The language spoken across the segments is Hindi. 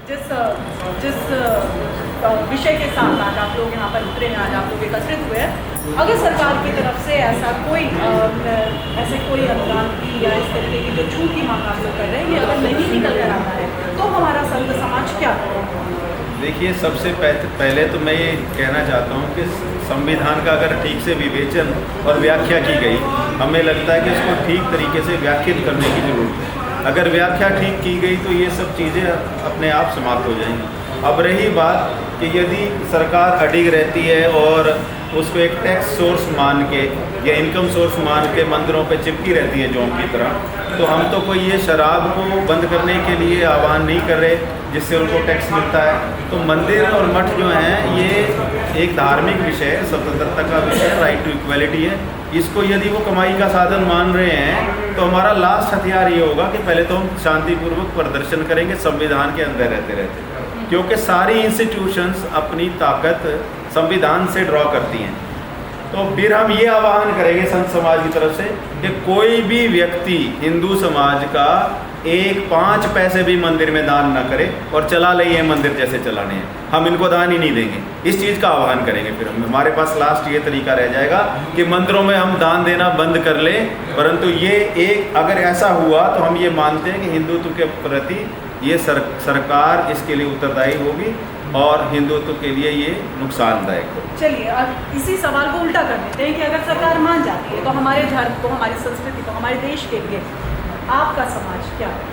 जिस जिस विषय के साथ आज आप लोग यहाँ पर उतरे हैं, आज आप लोग एकत्रित हुए हैं, अगर सरकार की तरफ से ऐसा कोई ऐसे कोई अनुदान की या इस तरीके की जो छूट की मांग आप लोग कर रहे हैं, ये अगर नहीं निकल कर आता है तो हमारा संत समाज क्या करेगा? देखिए, सबसे पहले तो मैं ये कहना चाहता हूँ कि संविधान का अगर ठीक से विवेचन और व्याख्या की गई, हमें लगता है कि इसको ठीक तरीके से व्याख्यात करने की जरूरत है। अगर व्याख्या ठीक की गई तो ये सब चीज़ें अपने आप समाप्त हो जाएंगी। अब रही बात कि यदि सरकार अडिग रहती है और उसको एक टैक्स सोर्स मान के या इनकम सोर्स मान के मंदिरों पे चिपकी रहती है जों की तरह, तो हम तो कोई ये शराब को बंद करने के लिए आह्वान नहीं कर रहे जिससे उनको टैक्स मिलता है। तो मंदिर और मठ जो हैं ये एक धार्मिक विषय है, स्वतंत्रता का विषय है, राइट टू इक्वलिटी है। इसको यदि वो कमाई का साधन मान रहे हैं तो हमारा लास्ट हथियार ये होगा कि पहले तो हम शांतिपूर्वक प्रदर्शन करेंगे संविधान के अंदर रहते रहते, क्योंकि सारी इंस्टीट्यूशंस अपनी ताकत संविधान से ड्रॉ करती हैं। तो फिर हम ये आह्वान करेंगे संत समाज की तरफ से कि कोई भी व्यक्ति हिंदू समाज का 1-5 पैसे भी मंदिर में दान ना करे और चला ले ये मंदिर जैसे चलाने हैं, हम इनको दान ही नहीं देंगे। इस चीज़ का आह्वान करेंगे। फिर हमारे पास लास्ट ये तरीका रह जाएगा कि मंदिरों में हम दान देना बंद कर लें, परंतु ये एक अगर ऐसा हुआ तो हम ये मानते हैं कि हिंदुत्व के प्रति ये सरकार इसके लिए उत्तरदायी होगी और हिंदुत्व के लिए ये नुकसानदायक हो। चलिए, अब इसी सवाल को उल्टा कर देते हैं कि अगर सरकार मान जाती है तो हमारे धर्म को, हमारी संस्कृति को, हमारे देश के लिए आपका समाज क्या है?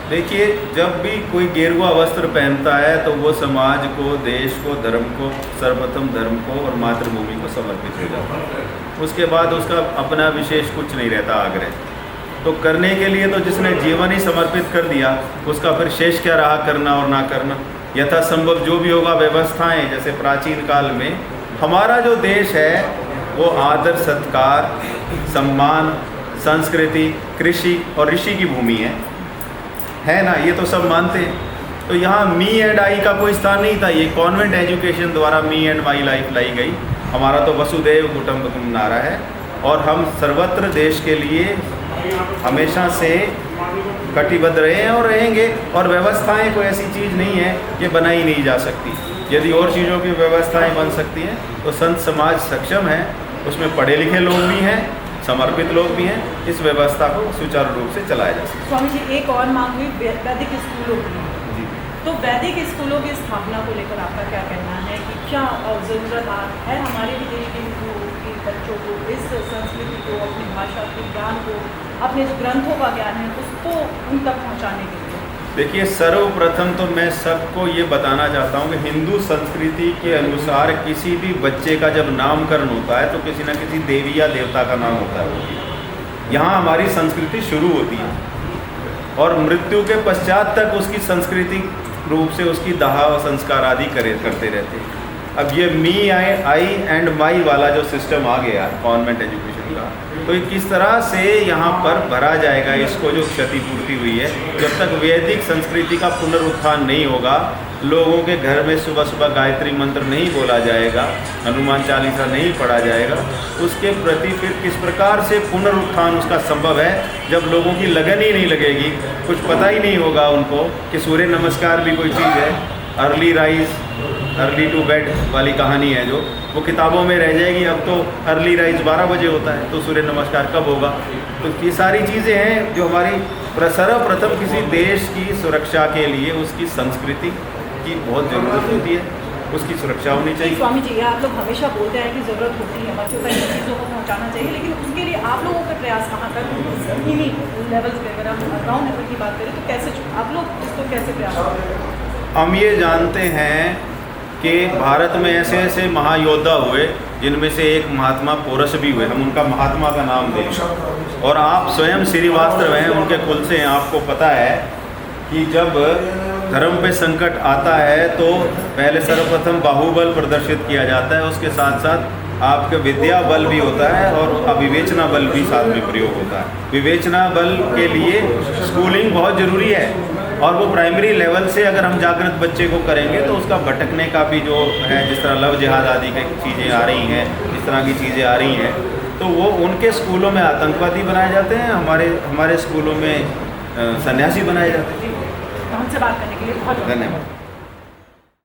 देखिए, जब भी कोई गेरुआ वस्त्र पहनता है तो वो समाज को, देश को, धर्म को, सर्वप्रथम धर्म को और मातृभूमि को समर्पित हो जाता है। उसके बाद उसका अपना विशेष कुछ नहीं रहता आग्रह। तो करने के लिए तो जिसने जीवन ही समर्पित कर दिया, उसका फिर शेष क्या रहा करना और ना करना। यथासंभव जो भी होगा व्यवस्थाएं, जैसे प्राचीन काल में हमारा जो देश है वो आदर, सत्कार, सम्मान, संस्कृति, कृषि और ऋषि की भूमि है ना, ये तो सब मानते हैं। तो यहाँ मी एंड आई का कोई स्थान नहीं था। ये कॉन्वेंट एजुकेशन द्वारा मी एंड माई लाइफ लाई गई। हमारा तो वसुधैव कुटुंबकम नारा है और हम सर्वत्र देश के लिए हमेशा से कटिबद्ध रहे हैं और रहेंगे। और व्यवस्थाएं कोई ऐसी चीज़ नहीं है कि बनाई नहीं जा सकती। यदि और चीज़ों की व्यवस्थाएं बन सकती हैं तो संत समाज सक्षम है, उसमें पढ़े लिखे लोग भी हैं, समर्पित लोग भी हैं, इस व्यवस्था को सुचारू रूप से चलाया जा सकता है। स्वामी जी, एक और मांग हुई वैदिक स्कूलों की। तो वैदिक स्कूलों की स्थापना को लेकर आपका क्या कहना है कि क्या ज़रूरत है हमारे भी देश के बच्चों को इस संस्कृति को, अपनी भाषा के ज्ञान को, अपने जो ग्रंथों का ज्ञान है उसको उन तक पहुँचाने के लिए? देखिए, सर्वप्रथम तो मैं सबको ये बताना चाहता हूँ कि हिंदू संस्कृति के अनुसार किसी भी बच्चे का जब नामकरण होता है तो किसी न किसी देवी या देवता का नाम होता है। यहाँ हमारी संस्कृति शुरू होती है और मृत्यु के पश्चात तक उसकी सांस्कृतिक रूप से उसकी दाह और संस्कार आदि करते रहते हैं। अब ये मी आई एंड माई वाला जो सिस्टम आ गया कॉन्वेंट एजुकेशन का, तो ये किस तरह से यहाँ पर भरा जाएगा इसको, जो क्षतिपूर्ति हुई है। जब तक वैदिक संस्कृति का पुनरुत्थान नहीं होगा, लोगों के घर में सुबह सुबह गायत्री मंत्र नहीं बोला जाएगा, हनुमान चालीसा नहीं पढ़ा जाएगा, उसके प्रति फिर किस प्रकार से पुनरुत्थान उसका संभव है जब लोगों की लगन ही नहीं लगेगी, कुछ पता ही नहीं होगा उनको कि सूर्य नमस्कार भी कोई चीज़ है। Early rise early to bed वाली कहानी है जो वो किताबों में रह जाएगी। अब तो अर्ली राइज 12 बजे होता है, तो सूर्य नमस्कार कब होगा? तो ये सारी चीज़ें हैं जो हमारी सर्वप्रथम किसी देश की सुरक्षा के लिए उसकी संस्कृति की बहुत ज़रूरत होती है, उसकी सुरक्षा होनी चाहिए। स्वामी जी, आप लोग हमेशा बोलते हैं कि ज़रूरत होती है बच्चों तक इन चीज़ों को पहुँचाना चाहिए, लेकिन उसके लिए आप लोगों का प्रयास कहाँ तक? इन्हीं लेवल्स पे अगर हम ग्राउंड लेवल की बात करें तो कैसे आप लोग इसको कैसे प्रयास करते हैं? हम ये जानते हैं कि भारत में ऐसे ऐसे महायोद्धा हुए जिनमें से एक महात्मा पोरस भी हुए, हम उनका महात्मा का नाम दें। और आप स्वयं श्रीवास्तव हैं, उनके कुल से हैं। आपको पता है कि जब धर्म पे संकट आता है तो पहले सर्वप्रथम बाहुबल प्रदर्शित किया जाता है, उसके साथ साथ आपके विद्या बल भी होता है और विवेचना बल भी साथ में प्रयोग होता है। विवेचना बल के लिए स्कूलिंग बहुत ज़रूरी है और वो प्राइमरी लेवल से अगर हम जागृत बच्चे को करेंगे तो उसका भटकने का भी जो है, जिस तरह लव जिहाद आदि की चीज़ें आ रही हैं, इस तरह की चीज़ें आ रही हैं, तो वो उनके स्कूलों में आतंकवादी बनाए जाते हैं, हमारे स्कूलों में सन्यासी बनाए जाते हैं। हमसे बात करने के लिए बहुत धन्यवाद।